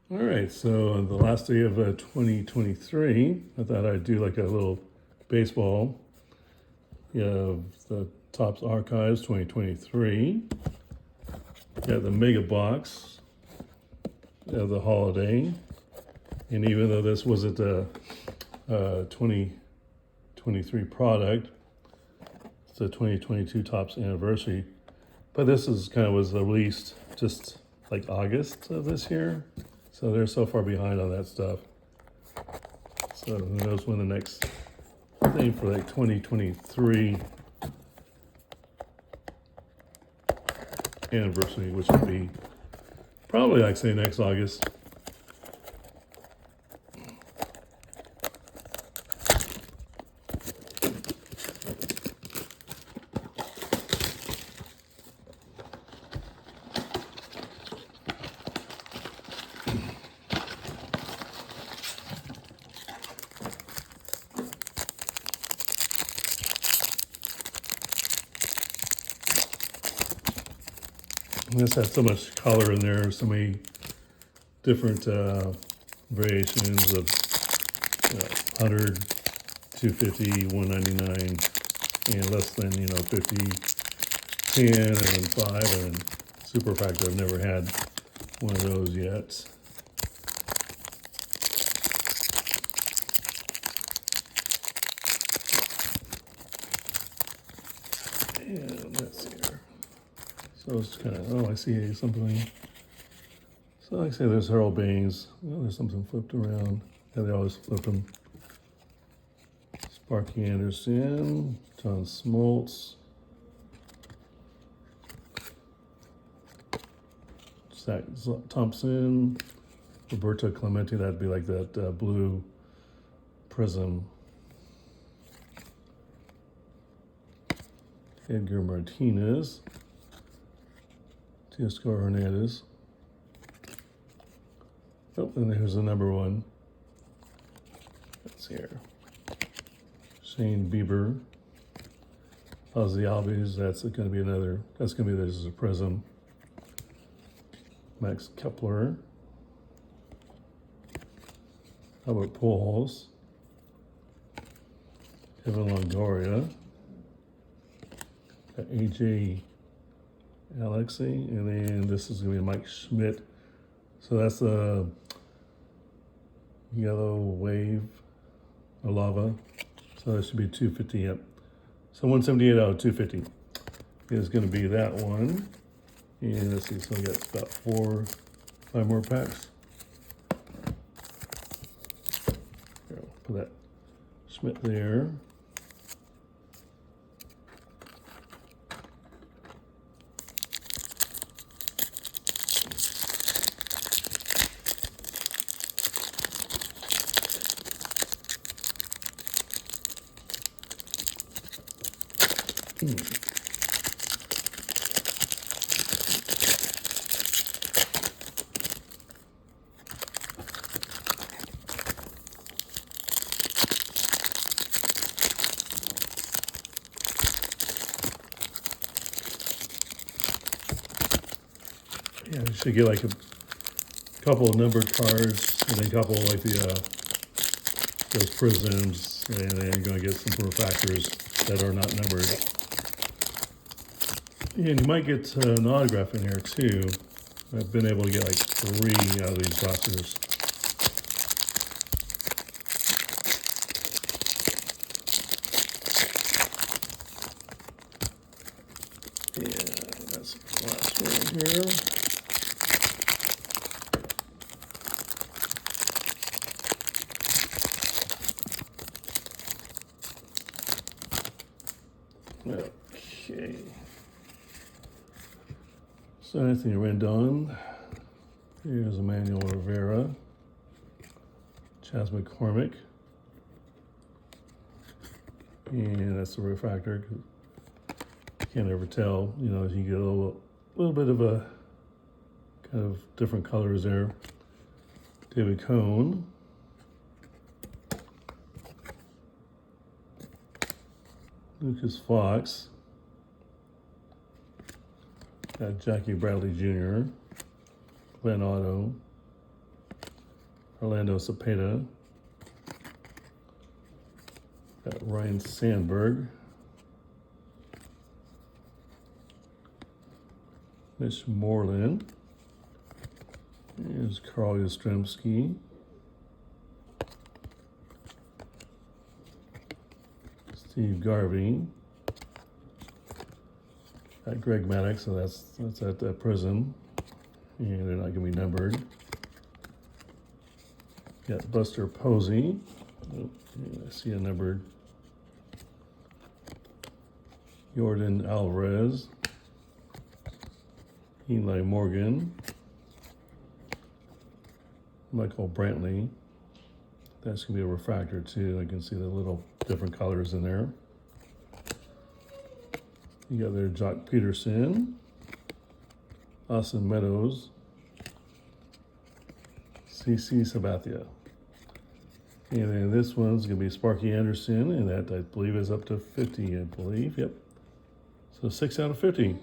All right, so on the last day of 2023, I thought I'd do like a little baseball. You have the Topps Archives 2023. You have the Mega Box. You have the Holiday. And even though this wasn't a 2023 product, it's a 2022 Topps anniversary. But this is kind of was released just like August of this year. So they're so far behind on that stuff. So who knows when the next thing for like 2023 anniversary, which would be probably like say next August. This has so much color in there, so many different variations of 100, 250, 199, and less than 50, 10, and 5, and super factor. I've never had one of those yet. And let's see here. So it's kind of, oh, I see something. So like I say, there's Harold Baines. Oh, there's something flipped around. Yeah, they always flip them. Sparky Anderson, John Smoltz, Zach Thompson, Roberto Clemente. That'd be like that blue prism. Edgar Martinez, Teoscar Hernandez. Oh, and there's the number one. That's here. Shane Bieber. Ozzy Albies, that's going to be another, that's going to be, this is a prism. Max Kepler. Albert Pujols. Kevin Longoria. AJ Alexi, and then this is going to be Mike Schmidt. So that's a yellow wave, a lava. So that should be 250. Yep. So 178 out of 250 is going to be that one. And let's see, so we got about 5 more packs. Here, put that Schmidt there. Yeah, you should get like a couple of numbered cards and then a couple like those prisms, and then you're going to get some refractors that are not numbered. Yeah, and you might get an autograph in here too. I've been able to get like 3 out of these boxes. Yeah, that's the last one here. Okay. So Anthony Rendon. Here's Emmanuel Rivera. Chas McCormick. And that's the refractor. You can't ever tell, you get a little bit of a kind of different colors there. David Cone. Lucas Fox. Got Jackie Bradley Jr., Glenn Otto, Orlando Cepeda. Got Ryan Sandberg. Mitch Moreland. Here's Carl Yastrzemski. Steve Garvey. Got Greg Maddox, so that's at Prism. And they're not going to be numbered. Got Buster Posey. Oh, yeah, I see a numbered. Jordan Alvarez. Eli Morgan. Michael Brantley. That's going to be a refractor too. I can see the little different colors in there. You got there Jock Peterson. Austin Meadows. CC Sabathia. And then this one's going to be Sparky Anderson, and that I believe is up to 50, I believe. Yep. So 6 out of 50.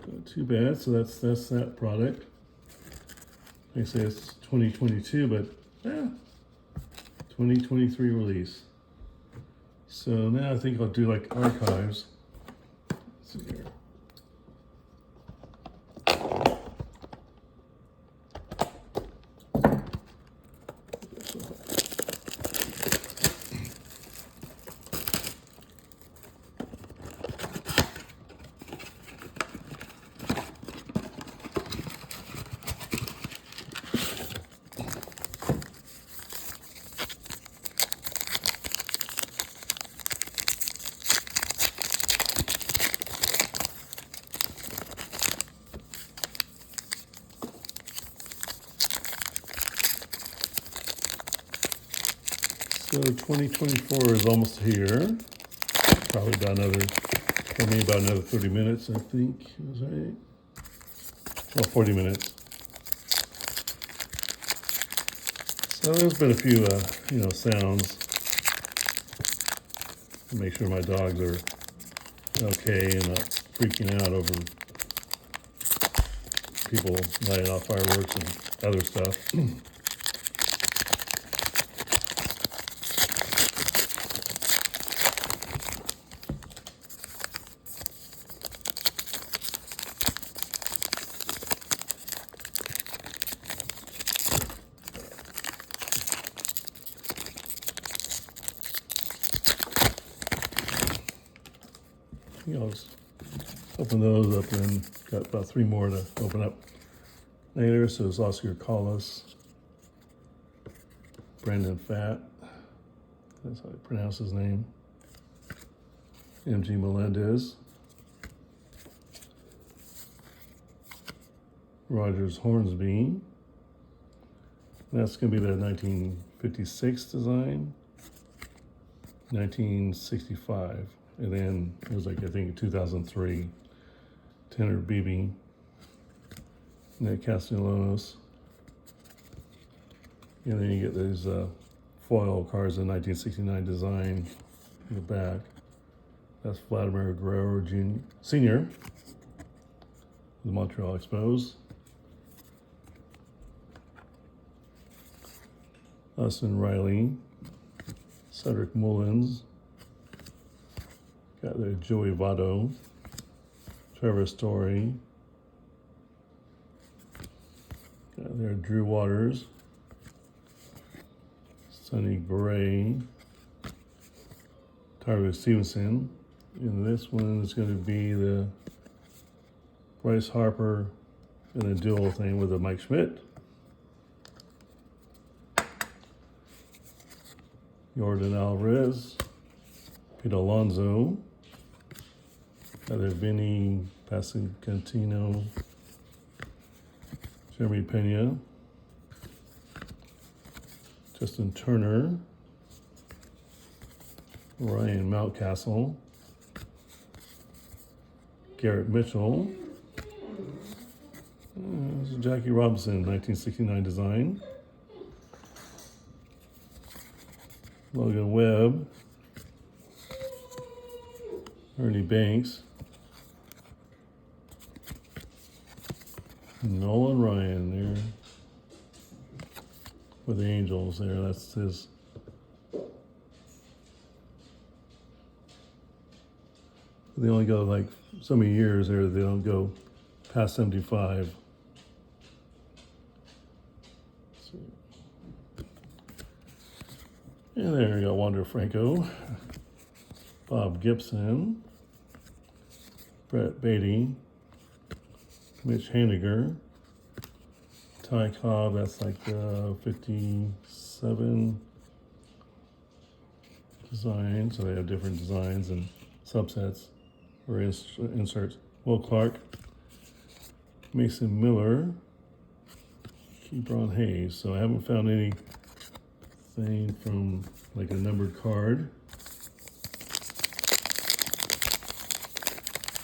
Not too bad. So that's that product. They say it's 2022, but yeah, 2023 release. So now I think I'll do like archives. Let's see here. So 2024 is almost here. Probably about another, for me, about another 30 minutes, I think. Is that right? Well, 40 minutes. So there's been a few, sounds. Make sure my dogs are okay and not freaking out over people lighting off fireworks and other stuff. I'll just open those up and got about 3 more to open up later. So it's Oscar Collis, Brandon Fatt, that's how I pronounce his name, MG Melendez, Rogers Hornsby. That's going to be the 1956 design, 1965. And then it was like, I think, 2003, Tanner Beebe, Nick Castellanos. And then you get these foil cars in 1969 design in the back. That's Vladimir Guerrero Sr., the Montreal Expos. Austin Riley, Cedric Mullins. Got there Joey Votto, Trevor Story. Got there Drew Waters, Sonny Gray, Tyler Stevenson. And this one is going to be the Bryce Harper in a dual thing with a Mike Schmidt. Jordan Alvarez, Pete Alonso. Got there Vinny Pascantino, Jeremy Pena, Justin Turner, Ryan Mountcastle, Garrett Mitchell. This is Jackie Robinson, 1969 design. Logan Webb, Ernie Banks, Nolan Ryan there. with the angels there. That's his. They only go like so many years there. They don't go past 75. And there you go, Wander Franco, Bob Gibson, Brett Beatty, Mitch Haniger, Ty Cobb, that's like 57 designs, so they have different designs and subsets or inserts. Will Clark, Mason Miller, Kebron Hayes. So I haven't found anything from like a numbered card.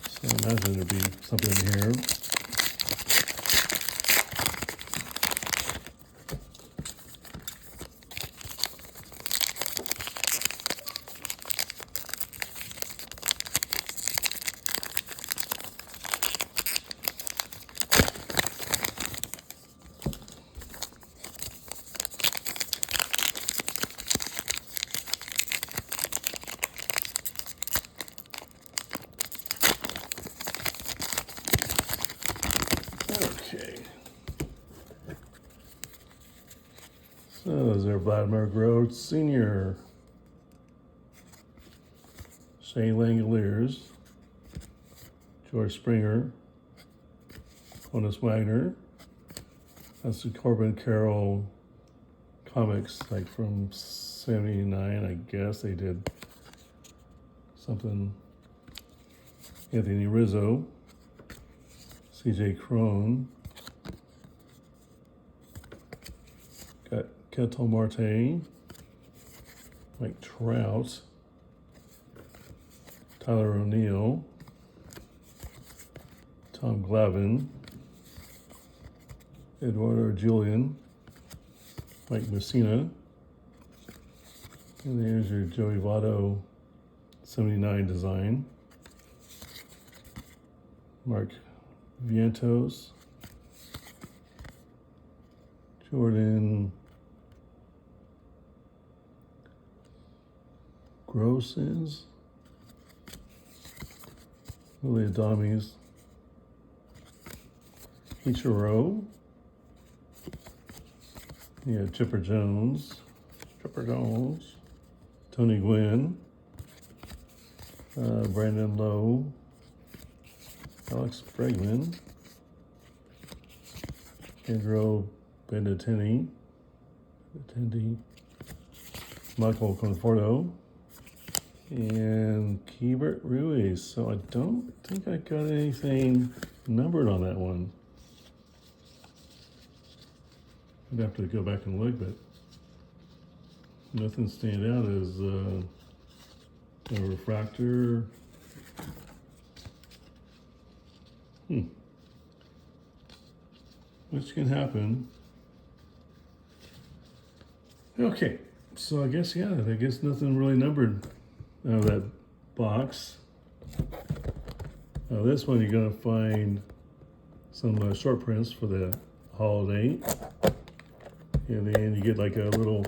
So I imagine there'd be something here. Okay. So is there Vladimir Groth Sr., Shea Langoliers, George Springer, Honus Wagner. That's the Corbin Carroll comics, like from '79, I guess. They did something. Anthony Rizzo, C.J. Crone, got Ketel Marte, Mike Trout, Tyler O'Neill, Tom Glavine, Eduardo Julian, Mike Messina, and there's your Joey Votto 79 design, Mark Vientos, Jordan Grossens, Willie Adames, Ichiro, yeah, Chipper Jones, Tony Gwynn, Brandon Lowe, Alex Bregman, Andrew Benintendi, Michael Conforto, and Keibert Ruiz. So I don't think I got anything numbered on that one. I'd have to go back and look, but nothing stand out as a refractor. Which can happen. Okay, so I guess nothing really numbered out of that box. This one you're gonna find some short prints for the holiday, and then you get like a little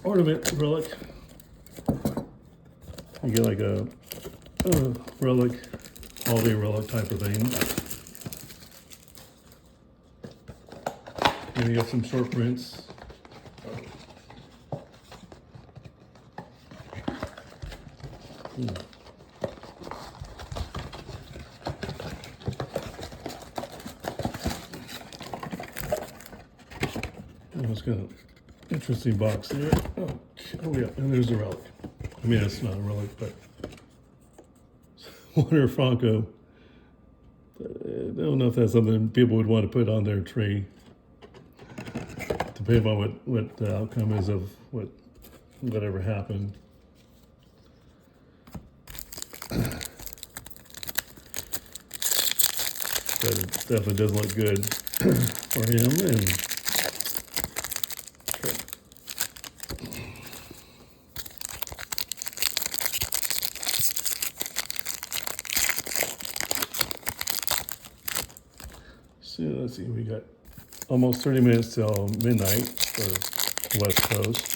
ornament relic. You get like a relic, holiday relic type of thing. And you have some short prints. It's got an interesting box there. Oh yeah, and there's a relic. I mean, it's not a relic, but Wander Franco. I don't know if that's something people would want to put on their tree. Depending on what the outcome is of whatever happened. But it definitely doesn't look good for him. And so let's see, we got almost 30 minutes till midnight for the West Coast.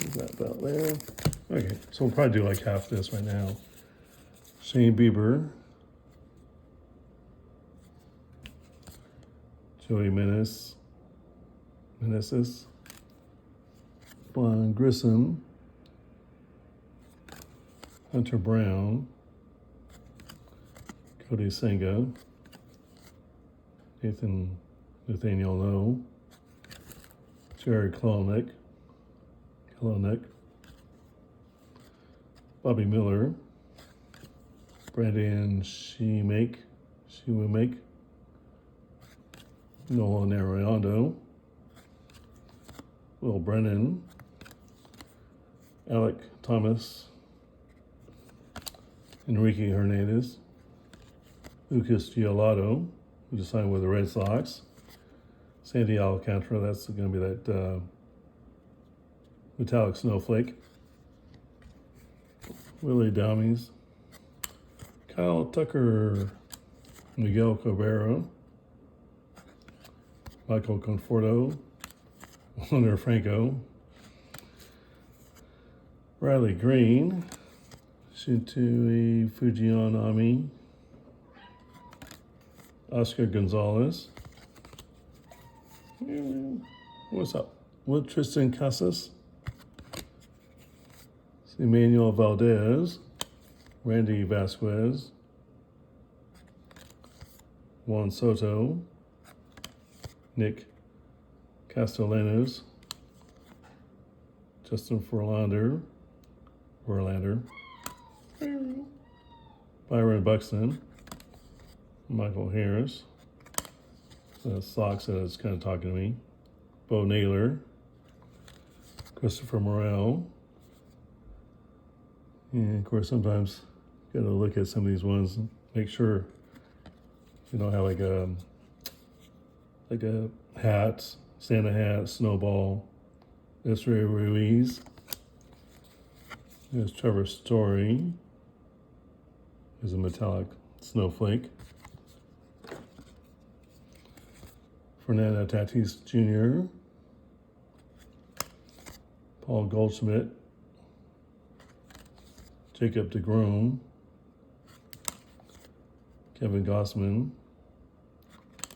Is that about there? Okay, so we'll probably do like half this right now. Shane Bieber, Joey Meneses, Vaughn Grissom, Hunter Brown, Cody Senga, Nathaniel Lowe, Jared Kloenick, Bobby Miller, Brandon Shewmake, Nolan Arredondo, Will Brennan, Alec Thomas, Enrique Hernandez, Lucas Giolito, who just signed with the Red Sox, Sandy Alcantara, that's going to be that metallic snowflake, Willie Dummies, Kyle Tucker, Miguel Cabrera, Michael Conforto, Hunter Franco, Riley Green, Shintui Fujinami, Oscar Gonzalez. What's up? With Tristan Casas, Emmanuel Valdez, Randy Vasquez, Juan Soto, Nick Castellanos, Justin Verlander, Byron Buxton, Michael Harris, Sox that is kind of talking to me, Bo Naylor, Christopher Morel, and of course sometimes you gotta look at some of these ones and make sure you don't have like a hat, Santa hat, Snowball, Israel Ruiz. There's Trevor Story. There's a metallic snowflake. Fernando Tatis Jr., Paul Goldschmidt, Jacob deGrom, Kevin Gossman.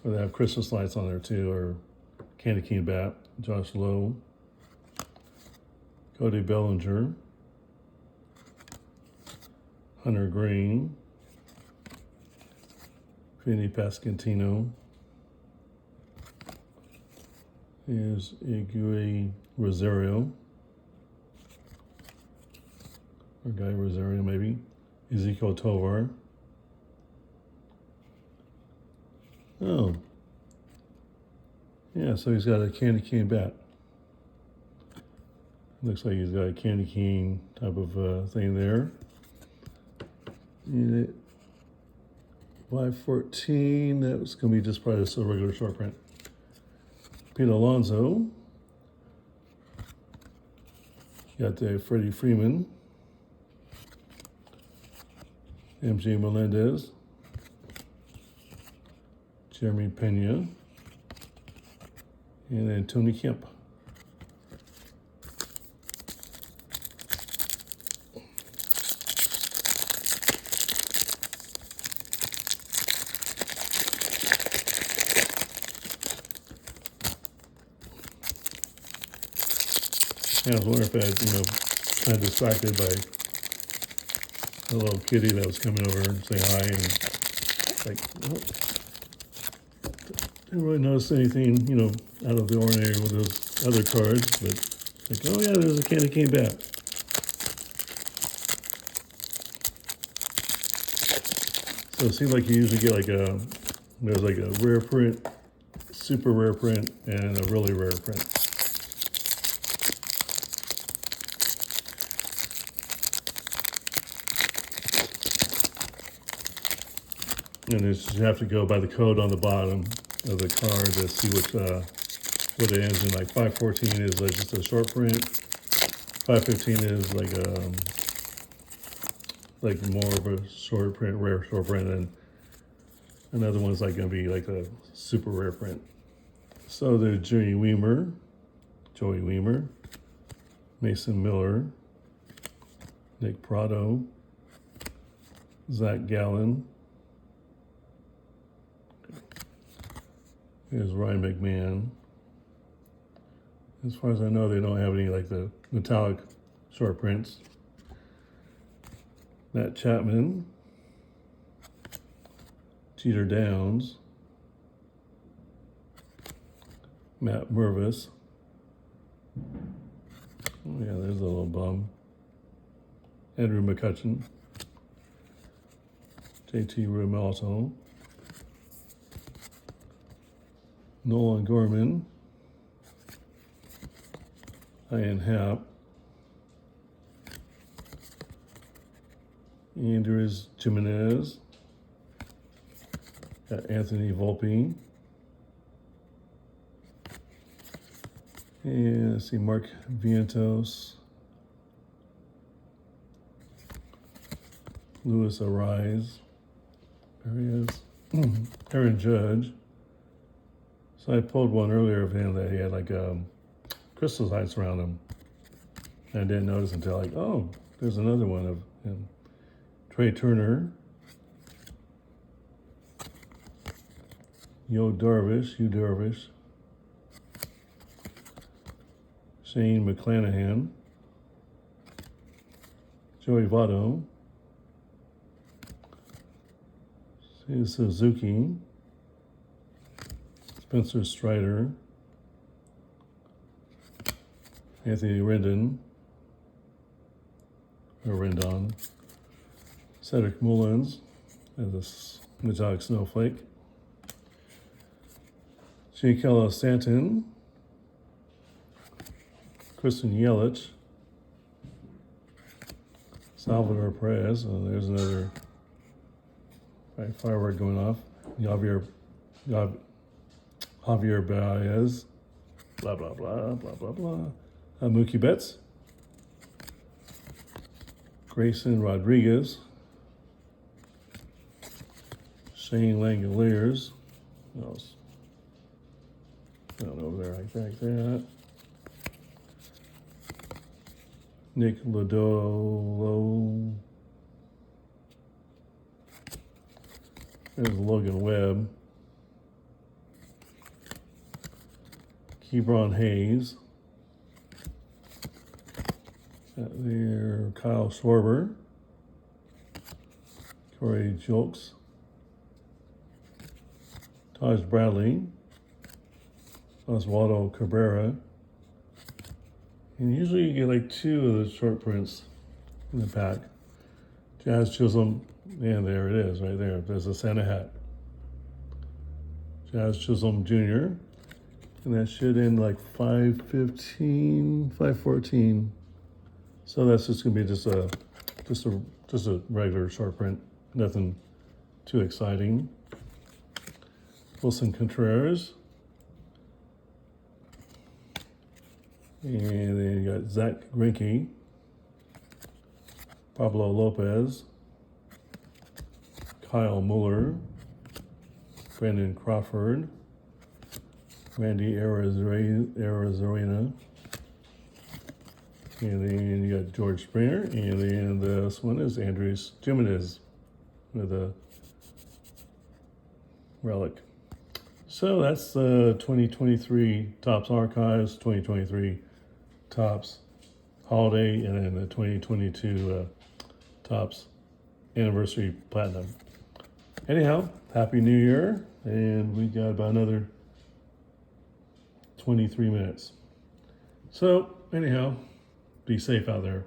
Or they have Christmas lights on there too, or Candy Cane Bat, Josh Lowe, Cody Bellinger, Hunter Green, Vinny Pasquantino. Here's Igui Rosario, or Guy Rosario maybe, Ezekiel Tovar. Oh, yeah, so he's got a candy cane bat. Looks like he's got a candy cane type of thing there. And 514, that was going to be just probably just a regular short print. Pete Alonso. Got the Freddie Freeman. MJ Melendez. Jeremy Pena. And then Tony Kemp. Yeah, I was wondering if I had, kind of distracted by a little kitty that was coming over and saying hi, and like, well, didn't really notice anything, out of the ordinary with those other cards, but like, oh yeah, there's a candy cane bat. So it seems like you usually get there's like a rare print, super rare print, and a really rare print. And you have to go by the code on the bottom of the card to see what it ends in. Like 514 is like just a short print. 515 is like more of a short print, rare short print, and another one's like gonna be like a super rare print. So there's Joey Weimer, Mason Miller, Nick Prado, Zach Gallen. Here's Ryan McMahon. As far as I know, they don't have any like the metallic short prints. Matt Chapman, Jeter Downs, Matt Mervis. Oh yeah, there's a little bum. Andrew McCutcheon, JT Realmuto, Nolan Gorman, Ian Happ, Andres Jimenez, Anthony Volpe, and let's see, Mark Vientos, Luis Arise, there he is, Aaron Judge. So I pulled one earlier of him that he had like crystal lights around him. And I didn't notice until like, oh, there's another one of him. Trey Turner, Yu Darvish, Shane McClanahan, Joey Votto, Suzuki, Spencer Strider, Anthony Rendon, Cedric Mullins as a metallic snowflake, Giancarlo Stanton, Christian Yelich, Salvador Perez. Oh, there's another firework going off. Javier Baez, blah, blah, blah, blah, blah, blah. Mookie Betts, Grayson Rodriguez, Shane Langoliers, down over there like that. Nick Lodolo. There's Logan Webb. Kebron Hayes. There, Kyle Schwarber. Corey Julks. Taj Bradley. Oswaldo Cabrera. And usually you get like two of the short prints in the pack. Jazz Chisholm, and there it is, right there. There's a Santa hat. Jazz Chisholm Jr. And that should end like 515, 514. So that's just gonna be just a regular short print. Nothing too exciting. Wilson Contreras. And then you got Zach Greinke, Pablo Lopez, Kyle Muller, Brandon Crawford, Randy Arozarena, and then you got George Springer, and then this one is Andres Jimenez with a relic. So that's the 2023 Topps Archives, 2023 Topps Holiday, and then the 2022 Topps Anniversary Platinum. Anyhow, Happy New Year, and we got about another 23 minutes. So anyhow, be safe out there.